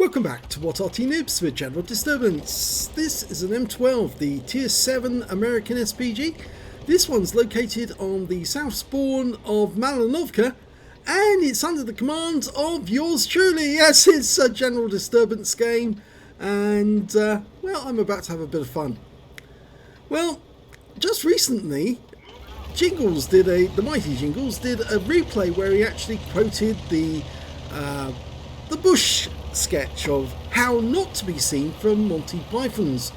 Welcome back to What Arty Noobs with General Disturbance. This is an M12, the Tier 7 American SPG. This one's located on the south spawn of Malinovka, and it's under the command of yours truly. Yes, it's a General Disturbance game, and well, I'm about to have a bit of fun. Well, just recently, the mighty Jingles did a replay where he actually quoted the Bush sketch of how not to be seen from Monty Pythons,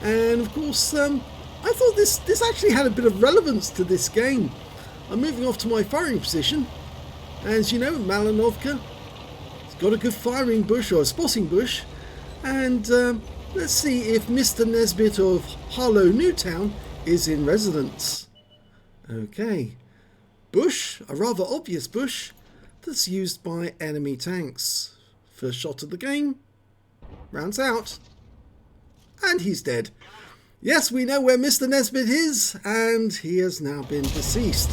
and of course I thought this actually had a bit of relevance to this game. I'm moving off to my firing position. As you know, Malinovka, it's got a good firing bush, or a spotting bush, and let's see if Mr. Nesbitt of Harlow Newtown is in residence. Okay, bush, a rather obvious bush that's used by enemy tanks. First shot of the game, rounds out, and he's dead. Yes, we know where Mr. Nesbitt is, and he has now been deceased.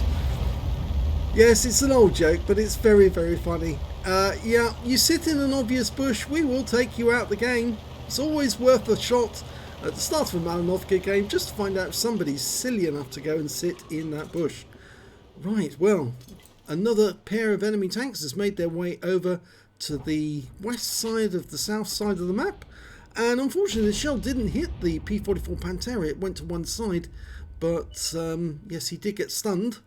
Yes, it's an old joke, but it's very, very funny. Yeah, you sit in an obvious bush, we will take you out the game. It's always worth a shot at the start of a Malinovka game, just to find out if somebody's silly enough to go and sit in that bush. Right, well, another pair of enemy tanks has made their way over to the west side of the south side of the map, and unfortunately the shell didn't hit the P-44 Pantera. It went to one side, but yes, he did get stunned,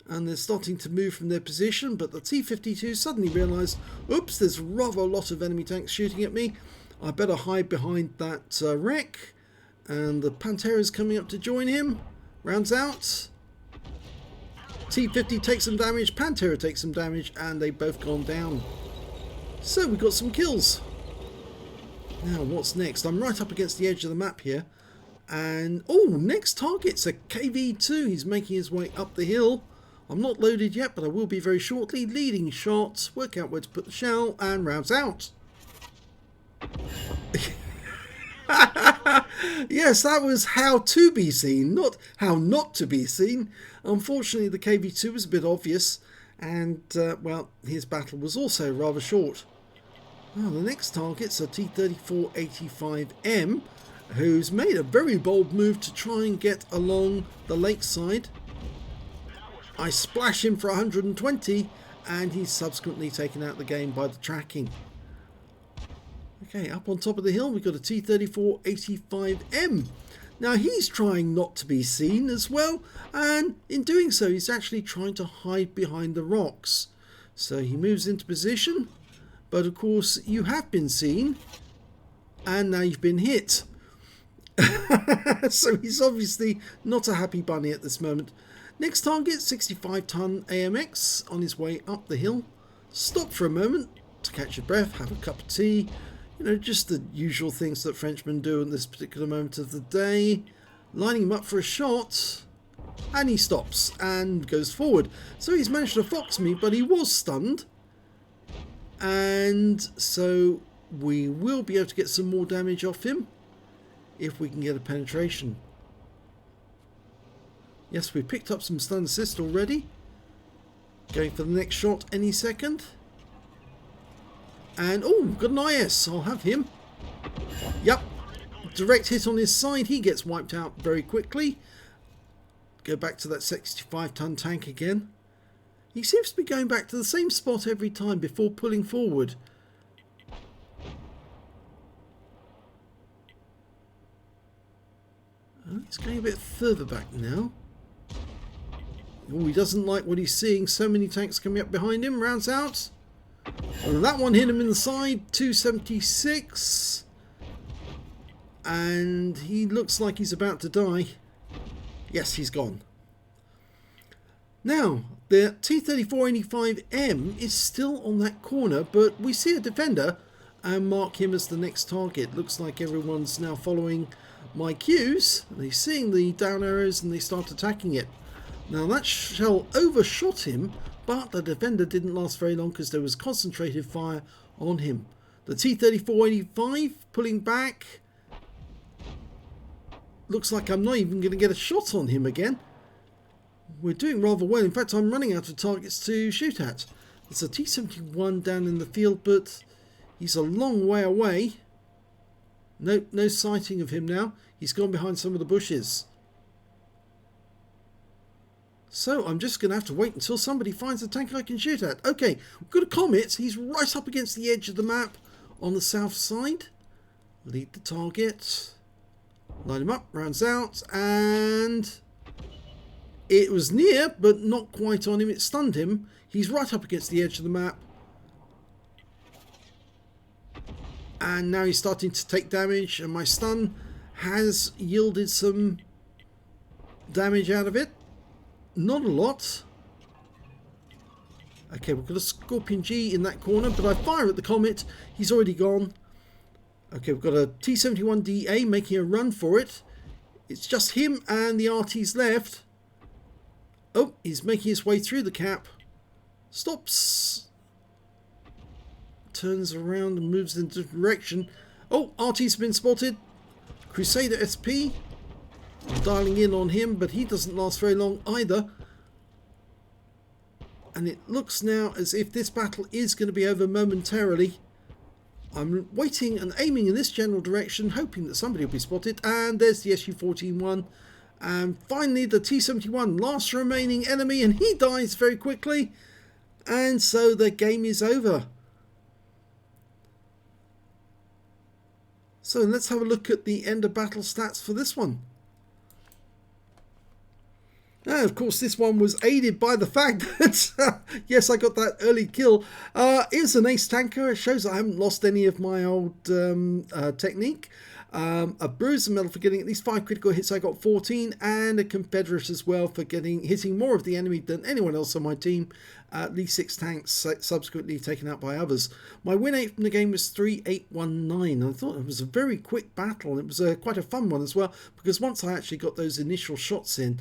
and they're starting to move from their position. But the T-52 suddenly realised, oops, there's rather a lot of enemy tanks shooting at me, I better hide behind that wreck. And the Pantera's coming up to join him. Rounds out, T-50 takes some damage, Pantera takes some damage, and they've both gone down. So we got some kills. Now what's next? I'm right up against the edge of the map here, and oh, next target's a KV2. He's making his way up the hill. I'm not loaded yet, but I will be very shortly. Leading shots, work out where to put the shell, and rounds out. Yes, that was how to be seen, not how not to be seen. Unfortunately, the KV2 was a bit obvious, and well, his battle was also rather short. Well, the next target's a T-34-85M, who's made a very bold move to try and get along the lakeside. I splash him for 120, and he's subsequently taken out the game by the tracking. Okay, up on top of the hill we've got a T-34-85M. Now he's trying not to be seen as well, and in doing so he's actually trying to hide behind the rocks. So he moves into position, but of course you have been seen, and now you've been hit. So he's obviously not a happy bunny at this moment. Next target, 65-ton AMX on his way up the hill. Stop for a moment to catch your breath, have a cup of tea. You know, just the usual things that Frenchmen do at this particular moment of the day. Lining him up for a shot, and he stops and goes forward. So he's managed to fox me, but he was stunned. And so we will be able to get some more damage off him if we can get a penetration. Yes, we picked up some stun assist already. Going for the next shot any second. And oh, got an IS, I'll have him. Yep, direct hit on his side, he gets wiped out very quickly. Go back to that 65-ton tank again. He seems to be going back to the same spot every time before pulling forward. Oh, he's going a bit further back now. Oh, he doesn't like what he's seeing. So many tanks coming up behind him. Rounds out. Well, that one hit him in the side, 276, and he looks like he's about to die. Yes, he's gone. Now, the T-34-85M is still on that corner, but we see a defender and mark him as the next target. Looks like everyone's now following my cues. They're seeing the down arrows and they start attacking it. Now that shell overshot him, but the defender didn't last very long because there was concentrated fire on him. The T-34-85 pulling back. Looks like I'm not even going to get a shot on him again. We're doing rather well. In fact, I'm running out of targets to shoot at. There's a T-71 down in the field, but He's a long way away. No sighting of him now. He's gone behind some of the bushes. So I'm just going to have to wait until somebody finds a tank I can shoot at. Okay, we've got a Comet. He's right up against the edge of the map on the south side. Lead the target. Line him up, rounds out, and it was near, but not quite on him. It stunned him. He's right up against the edge of the map. And now he's starting to take damage, and my stun has yielded some damage out of it. Not a lot. Okay, we've got a Scorpion G in that corner, but I fire at the Comet. He's already gone. Okay, we've got a T-71DA making a run for it. It's just him and the Arty's left. Oh, he's making his way through the cap. Stops. Turns around and moves in a different direction. Oh, Arty's been spotted. Crusader SP. I'm dialing in on him, but he doesn't last very long either. And it looks now as if this battle is going to be over momentarily. I'm waiting and aiming in this general direction, hoping that somebody will be spotted. And there's the SU-14-1. And finally the T-71, last remaining enemy, and he dies very quickly. And so the game is over. So let's have a look at the end of battle stats for this one. Now, of course, this one was aided by the fact that, yes, I got that early kill. It's an Ace Tanker. It shows I haven't lost any of my old technique. A Bruise medal for getting at least 5 critical hits. I got 14, and a Confederate as well for hitting more of the enemy than anyone else on my team. At least 6 tanks subsequently taken out by others. My win rate from the game was 3-8-1-9. I thought it was a very quick battle. It was quite a fun one as well, because once I actually got those initial shots in,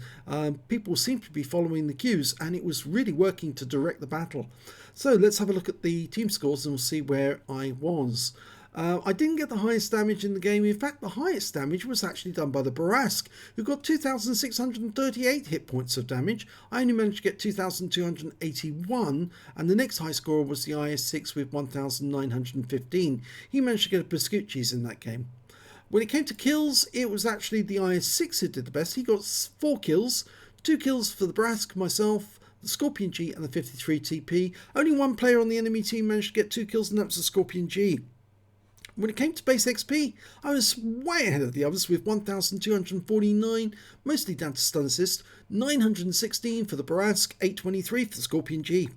people seemed to be following the cues, and it was really working to direct the battle. So let's have a look at the team scores and we'll see where I was. I didn't get the highest damage in the game. In fact, the highest damage was actually done by the Barask, who got 2,638 hit points of damage. I only managed to get 2,281, and the next high scorer was the IS-6 with 1,915. He managed to get a Biscuichis in that game. When it came to kills, it was actually the IS-6 who did the best. He got 4 kills, 2 kills for the Barask, myself, the Scorpion G, and the 53 TP. Only one player on the enemy team managed to get 2 kills, and that was the Scorpion G. When it came to base XP, I was way ahead of the others with 1,249, mostly down to stun assist, 916 for the Barask, 823 for the Scorpion G.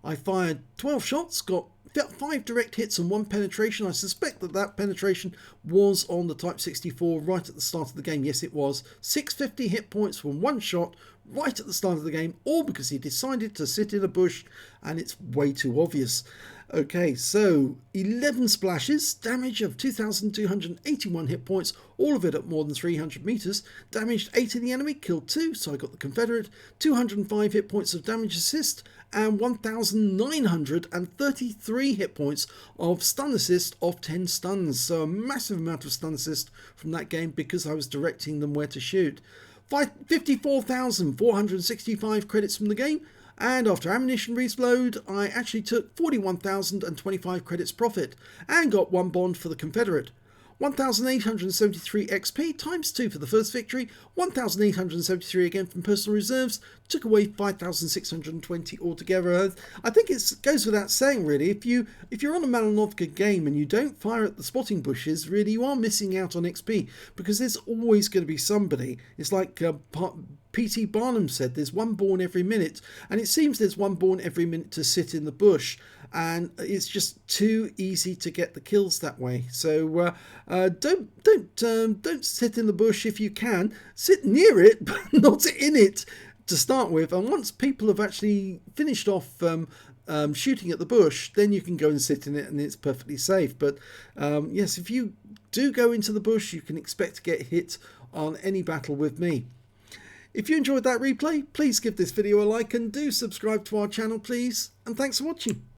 I fired 12 shots, got 5 direct hits and 1 penetration. I suspect that penetration was on the Type 64 right at the start of the game. Yes, it was. 650 hit points from 1 shot right at the start of the game, all because he decided to sit in a bush, and it's way too obvious. Okay, so 11 splashes, damage of 2,281 hit points, all of it at more than 300 meters, damaged 8 of the enemy, killed 2, so I got the Confederate, 205 hit points of damage assist, and 1,933 hit points of stun assist of 10 stuns. So a massive amount of stun assist from that game because I was directing them where to shoot. 54,465 credits from the game. And after ammunition reload, I actually took 41,025 credits profit and got 1 bond for the Confederate. 1,873 XP times 2 for the first victory, 1,873 again from personal reserves, took away 5,620 altogether. I think it goes without saying really, if you're on a Malinovka game and you don't fire at the spotting bushes, really you are missing out on XP, because there's always going to be somebody. It's like P.T. Barnum said, there's one born every minute, and it seems there's one born every minute to sit in the bush, and it's just too easy to get the kills that way. So don't sit in the bush if you can. Sit near it, but not in it to start with. And once people have actually finished off shooting at the bush, then you can go and sit in it, and it's perfectly safe. But yes, if you do go into the bush, you can expect to get hit on any battle with me. If you enjoyed that replay, please give this video a like and do subscribe to our channel, please. And thanks for watching.